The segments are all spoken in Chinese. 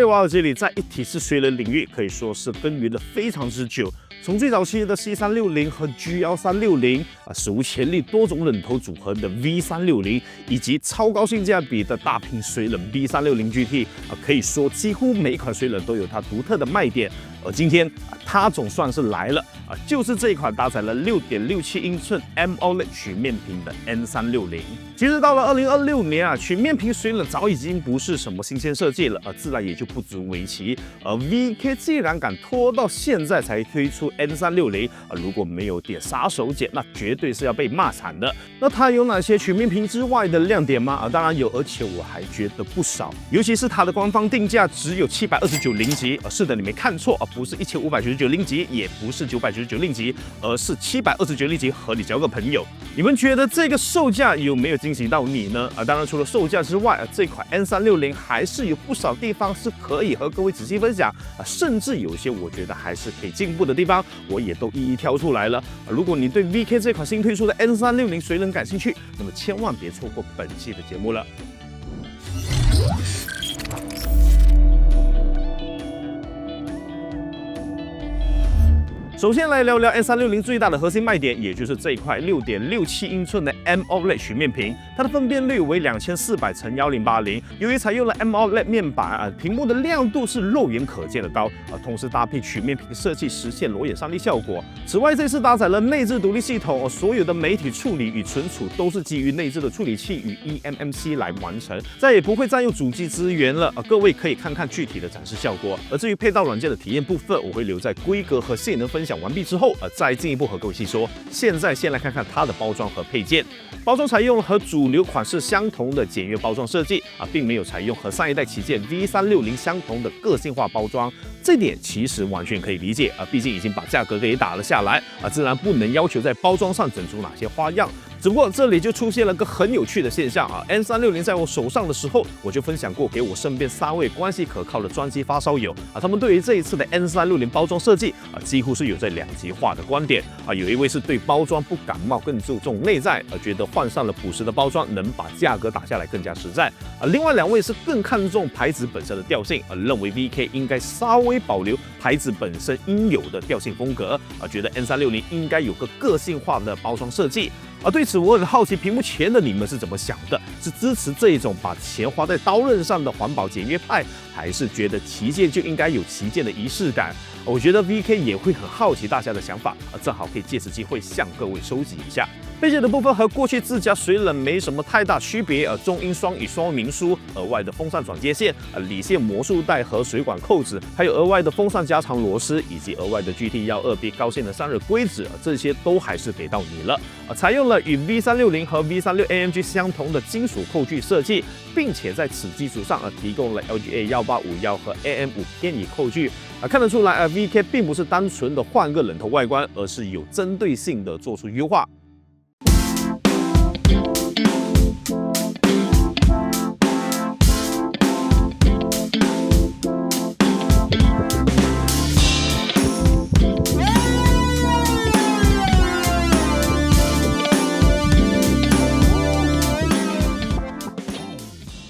瓦爾基里在一體式水冷領域可以說是耕耘了非常之久。從最早期的 C360 和 GL360史無前例多種冷頭組合的 V360，以及超高性價比的大瓶水冷 B360 GT，可以說幾乎每一款水冷都有它獨特的賣點。而今天它總算是來了就是這一款搭載了 6.67 英寸 AMOLED 曲面屏的 N360。其實到了2026年曲面屏水冷早已經不是什麼新鮮設計了，自然也就不足為奇。而 VK 既然敢拖到現在才推出 N360，如果沒有點殺手鐧，那絕對是要被罵慘的。那它有哪些曲面屏之外的亮點嗎？當然有，而且我還覺得不少。尤其是它的官方定價只有729零吉，是的，你沒看錯，不是1599零吉，也不是999零吉，而是729零吉，和你交個朋友。你們覺得這個售價有沒有驚喜到你呢？當然除了售價之外，這款 N360還是有不少地方是可以和各位仔細分享，甚至有些我覺得還是可以進步的地方，我也都一一挑出來了。如果你对 VK 這款新推出的 N360 水冷感興趣，那麼千萬別錯過本期的節目了。首先來聊聊 N360 最大的核心賣點，也就是這一塊 6.67 英寸的 AMOLED 曲面屏，它的分辨率為2400×1080。由於採用了 AMOLED 面板屏幕的亮度是肉眼可見的高同時搭配曲面屏設計，實現裸眼3D 效果。此外，這次搭載了內置獨立系統所有的媒體處理與存儲都是基於內置的處理器與 eMMC 來完成，再也不會佔用主機資源了各位可以看看具體的展示效果。而至於配套軟件的體驗部分，我會留在規格和性能分享完畢之後再進一步和各位細說。現在先來看看它的包裝和配件。包裝採用和主流款式相同的簡約包裝設計並沒有採用和上一代旗艦 V360 相同的個性化包裝。這點其實完全可以理解畢竟已經把價格給打了下來自然不能要求在包裝上整出哪些花樣。只不過這裡就出現了個很有趣的現象N360 在我手上的時候，我就分享過給我身邊3位關係可靠的專機發燒友他們對於這一次的 N360 包裝設計幾乎是有着兩極化的觀點有一位是對包裝不感冒，更注重內在覺得換上了朴實的包裝能把價格打下来更加實在另外2位是更看重牌子本身的調性認為 VK 應該稍微保留牌子本身應有的調性風格覺得 N360 應該有個性化的包裝設計對此我很好奇，屏幕前的你們是怎麼想的？是支持這一種把錢花在刀刃上的環保簡約派，還是覺得旗艦就應該有旗艦的儀式感？我覺得 VK 也會很好奇大家的想法正好可以借此機會向各位收集一下。配件的部分和過去自家水冷沒什麼太大區別中英雙語說明書，額外的風扇轉接線、理線魔術帶和水管扣子，還有額外的風扇加長螺絲，以及額外的 GT12B 高線的散熱規則，這些都還是給到你了。採用了與 V360 和 V36 AMG 相同的金屬扣具設計，並且在此基礎上提供了 LGA1851和 AM5 偏移扣具。看得出來VK 並不是單純的換個冷頭外觀，而是有針對性的做出優化。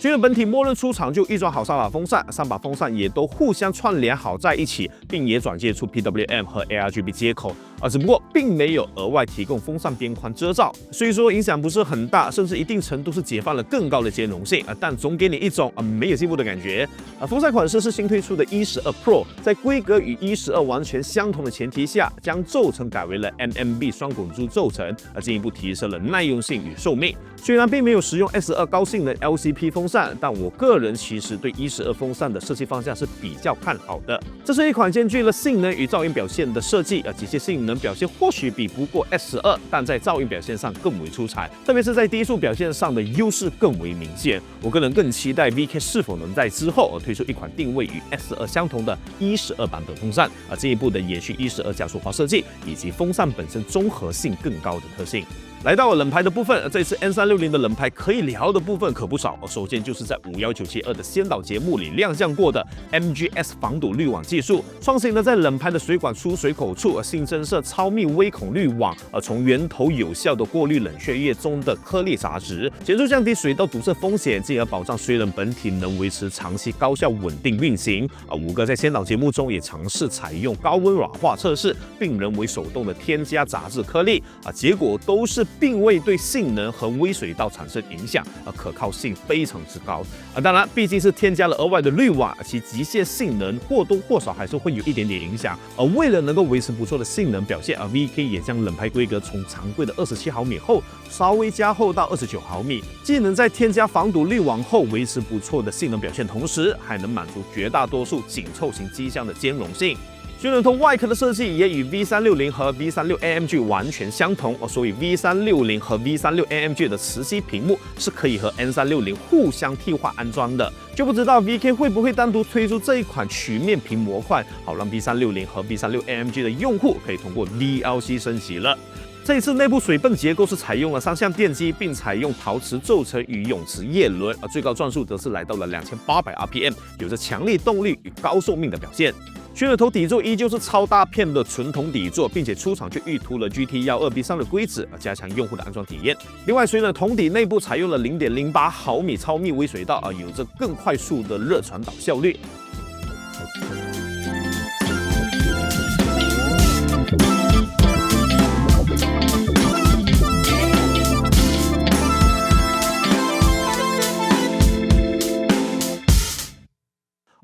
因為本體默認出厂就預裝好3把風扇，3把風扇也都互相串聯好在一起，並也轉接出 PWM 和 ARGB 接口只不過並沒有額外提供風扇邊框遮罩，所以說影響不是很大，甚至一定程度是解放了更高的兼容性但總給你一種沒有進步的感覺風扇款式是新推出的E12 Pro， 在規格與E12完全相同的前提下，將軸承改為了 NMB 雙滾珠軸承進一步提升了耐用性與壽命。雖然並沒有使用 S2 高性能 LCP 風扇，但我個人其實對E12 風扇的設計方向是比較看好的。這是一款兼具了性能與噪音表現的設計機械性能表現或許比不過 S12， 但在噪音表現上更為出彩，特別是在低速表現上的優勢更為明顯。我個人更期待 VK 是否能在之後推出一款定位與 S12 相同的E12版本風扇進一步的延續E12加速化設計以及風扇本身綜合性更高的特性。來到了冷牌的部分，這一次 N360的冷牌可以聊的部分可不少。首先就是在51972的先導節目裡亮相過的 MGS 防堵濾網技術，創新的在冷牌的水管出水口處新增設超密微孔濾網，從源頭有效的過濾冷卻液中的顆粒雜質，顯著降低水道堵塞風險，進而保障水冷本體能維持長期高效穩定運行。五哥在先導節目中也嘗試採用高溫軟化測試，並人為手動的添加雜質顆粒，結果都是並未對性能和微水道產生影響，可靠性非常之高。當然，畢竟是添加了額外的濾網，其極限性能或多或少還是會有一點點影響。為了能夠維持不錯的性能表現，VK 也將冷牌規格從常規的27毫米厚稍微加厚到29毫米，既能在添加防堵濾網後維持不錯的性能表現，同時還能滿足絕大多數緊湊型機箱的兼容性。水冷头外殼的設計也與 V360 和 V36AMG 完全相同，所以 V360 和 V36AMG 的磁吸屏幕是可以和 N360 互相替换安裝的。就不知道 VK 會不會單獨推出這一款曲面屏模塊，好讓 V360 和 V36AMG 的用戶可以通過 DLC 升級了。這一次內部水泵結構是採用了3項電機，並採用陶瓷軸承與永磁葉輪，最高轉速則是來到了2800 RPM， 有着強力動力與高壽命的表現。水冷頭底座依舊是超大片的純銅底座，並且出廠就預塗了 GT12B3 的規則，加強用戶的安裝體驗。另外，水冷銅底內部採用了 0.08 毫米超密微水道，有着更快速的熱傳導效率。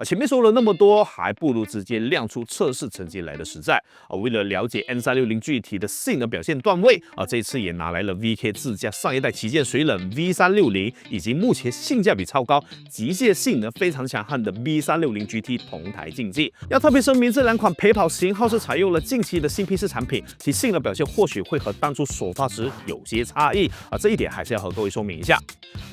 前面說了那麼多，還不如直接亮出測試成績來的實在。為了了解 N360 具體的性能表現段位，這次也拿來了 VK 自家上一代旗艦水冷 V360，以及目前性價比超高、機械性能非常強悍的 V360 GT 同台競技。要特別聲明，這兩款陪跑型號是採用了近期的新 PC 產品，其性能表現或許會和當初首發時有些差異，這一點還是要和各位說明一下。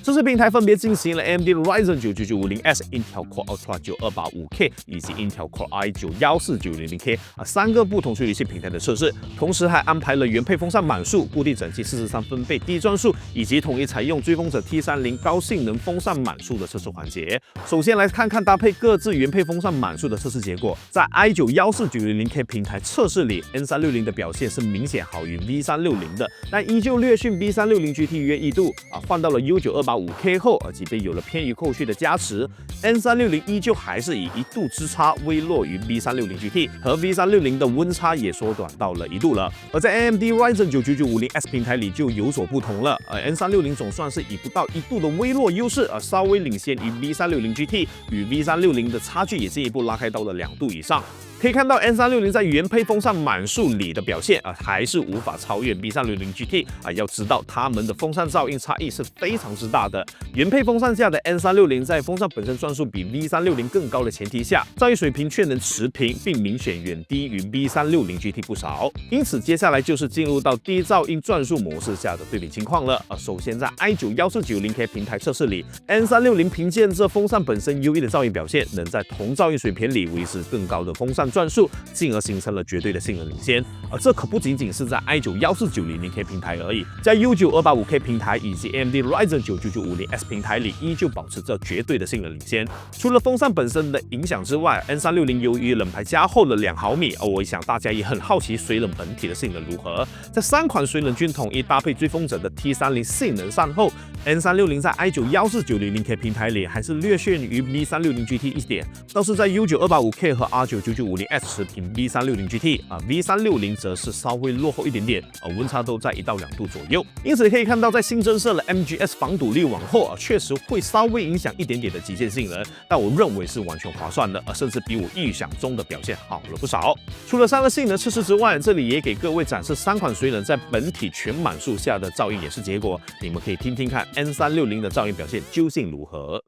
測試平台分別進行了 AMD Ryzen 9 9950S、Intel Core Ultra 9285K 以及 Intel Core i9-14900K 3個不同處理器平台的測試，同時還安排了原配風扇碼數、固定整機43分貝低轉速以及統一採用追風者 T30 高性能風扇碼數的測試環節。首先來看看搭配各自原配風扇碼數的測試結果，在 i9-14900K 平台測試裡 ，N360 的表現是明顯好於 V360 的，但依舊略遜 V360 GT 約1度。換到了 U9285K 後，即便有了偏移扣序的加持 ，N360 依舊還是以1度之差微弱於 V360 GT， 和 V360 的溫差也縮短到了1度了。而在 AMD Ryzen 9 9950S 平台裡就有所不同了，N360 總算是以不到1度的微弱優勢，稍微領先於 V360 GT， 與 V360 的差距也進一步拉開到了2度以上。可以看到 N360 在原配風扇碼數裡的表現還是無法超越 V360 GT。要知道它們的風扇噪音差異是非常之大的。原配風扇下的 N360 在風扇本身轉速比 V360 更高的前提下，噪音水平卻能持平，並明顯遠低於 V360 GT 不少。因此，接下來就是進入到低噪音轉速模式下的對比情況了。首先在 i9-14900K 平台測試裡 ，N360 憑借着風扇本身優異的噪音表現，能在同噪音水平裡維持更高的風扇轉速，進而形成了絕對的性能領先。這可不僅僅是在 i9-14900K 平台而已，在 U9285K 平台以及 AMD Ryzen 9 9950S 平台裡，依舊保持着絕對的性能領先。除了風扇本身的影響之外，N360 由於冷牌加厚了2毫米，我想大家也很好奇水冷本體的性能如何。在3款水冷均統一搭配追風者的 T30 性能善後 ，N360 在 i9-14900K 平台裡還是略遜於 V360 GT 一點，倒是在 U9285K 和 R9 9950S 持平 V360 GT，V360 則是稍微落後一點點，溫差都在1到2度左右。因此可以看到，在新增設了 MGS 防堵濾網後，確實會稍微影響一點點的極限性能，但我認為是完全划算的，甚至比我預想中的表現好了不少。除了3個性能測試之外，這裡也給各位展示3款水冷在本體全碼數下的噪音演示結果，你們可以聽聽看 N360 的噪音表現究竟如何。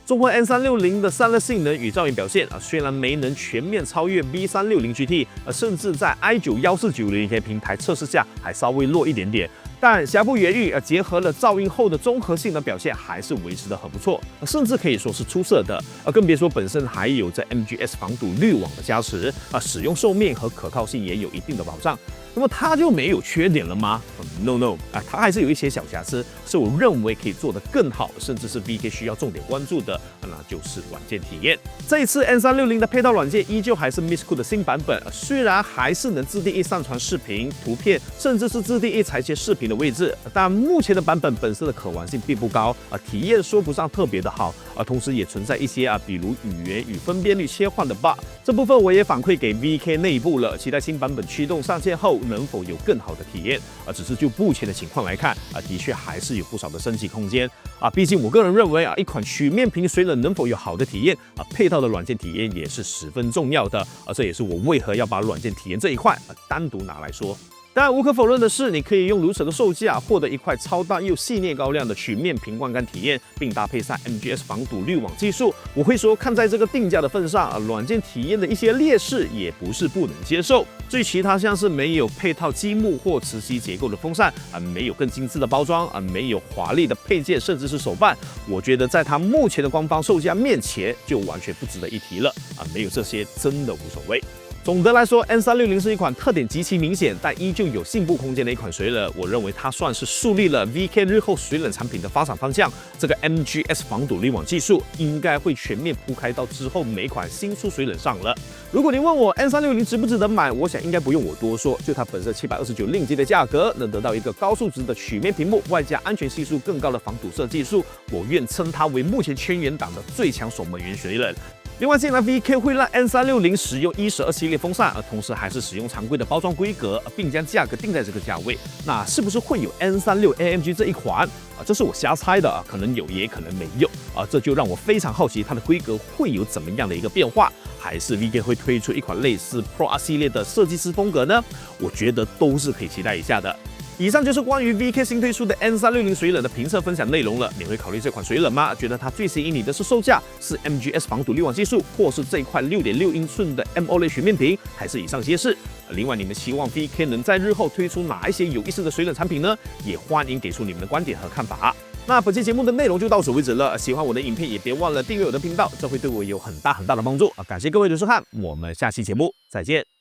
綜合 N360的散熱性能與噪音表現雖然沒能全面超越 V360 GT，甚至在 i9-1490K 平台測試下還稍微弱一點點。但瑕不掩瑜，結合了噪音後的綜合性能表現還是維持得很不錯，甚至可以說是出色的。更別說本身還有着 MGS 防堵濾網的加持，使用壽命和可靠性也有一定的保障。那麼它就沒有缺點了嗎？No， 它還是有一些小瑕疵，是我認為可以做得更好，甚至是 VK 需要重點關注的，那就是軟件體驗。這一次 N360的配套軟件依舊還是 Mistcool 的新版本，雖然還是能自定義上傳視頻、圖片，甚至是自定義裁切視頻的位置，但目前的版本本身的可玩性並不高，體驗說不上特別的好，同時也存在一些比如語言與分辨率切換的 bug， 這部分我也反饋給 VK 內部了，期待新版本驅動上線後能否有更好的體驗。只是就目前的情況來看，的確還是有不少的升級空間。畢竟我個人認為一款曲面屏水冷能否有好的體驗，配套的軟件體驗也是十分重要的。這也是我為何要把軟件體驗這一塊單獨拿來說。當然，無可否認的是，你可以用如此的售價獲得一塊超大又細膩高亮的曲面屏觀感體驗，並搭配上 MGS 防堵濾網技術。我會說，看在這個定價的份上，軟件體驗的一些劣勢也不是不能接受。至於其他像是沒有配套積木或磁吸結構的風扇，沒有更精緻的包裝，沒有華麗的配件，甚至是手辦，我覺得在它目前的官方售價面前，就完全不值得一提了。沒有這些真的無所謂。總的來說 ，N360是一款特點極其明顯，但依舊有進步空間的一款水冷。我認為它算是樹立了 VK 日後水冷產品的發展方向。這個 MGS 防堵濾網技術應該會全面鋪開到之後每款新出水冷上了。如果你問我 N360值不值得買，我想應該不用我多說，就它本身729令吉的價格，能得到一個高數值的曲面屏幕，外加安全係數更高的防堵色技術，我願稱它為目前千元檔的最強守門員水冷。另外，既然 VK 會讓 N360使用E12系列風扇，同時還是使用常規的包裝規格，並將價格定在這個價位，那是不是會有 N36 AMG 這一款？這是我瞎猜的，可能有也可能沒有這就讓我非常好奇它的規格會有怎麼樣的一個變化，還是 VK 會推出一款類似 Pro R 系列的設計師風格呢？我覺得都是可以期待一下的。以上就是關於 VK 新推出的 N360 水冷的評測分享內容了。你會考慮這款水冷嗎？覺得它最吸引你的是售價，是 MGS 防堵濾網技術，或是這一塊6.6英寸的 AMOLED 曲面屏，還是以上皆是？另外，你們希望 VK 能在日後推出哪一些有意思的水冷產品呢？也歡迎給出你們的觀點和看法。那本期節目的內容就到此為止了。喜歡我的影片，也別忘了訂閱我的頻道，這會對我有很大的幫助。感謝各位的收看，我們下期節目再見。